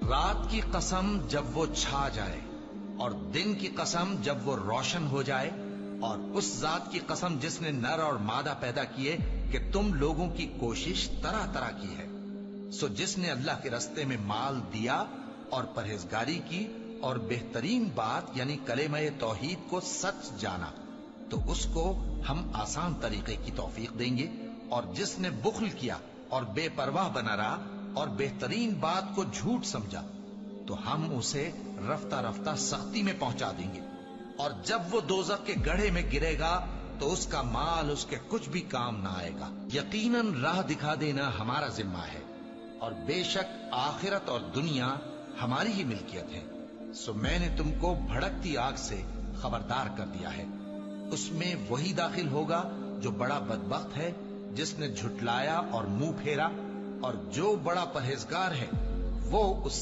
رات کی قسم جب وہ چھا جائے اور دن کی قسم جب وہ روشن ہو جائے، اور اس ذات کی قسم جس نے نر اور مادہ پیدا کیے کہ تم لوگوں کی کوشش طرح طرح کی ہے۔ سو جس نے اللہ کے رستے میں مال دیا اور پرہیزگاری کی اور بہترین بات یعنی کلمہ توحید کو سچ جانا، تو اس کو ہم آسان طریقے کی توفیق دیں گے، اور جس نے بخل کیا اور بے پرواہ بنا رہا اور بہترین بات کو جھوٹ سمجھا، تو ہم اسے رفتہ رفتہ سختی میں پہنچا دیں گے، اور جب وہ دوزخ کے گڑھے میں گرے گا تو اس کا مال اس کے کچھ بھی کام نہ آئے گا۔ یقیناً راہ دکھا دینا ہمارا ذمہ ہے، اور بے شک آخرت اور دنیا ہماری ہی ملکیت ہے۔ سو میں نے تم کو بھڑکتی آگ سے خبردار کر دیا ہے، اس میں وہی داخل ہوگا جو بڑا بدبخت ہے، جس نے جھٹلایا اور منہ پھیرا، اور جو بڑا پرہیزگار ہے وہ اس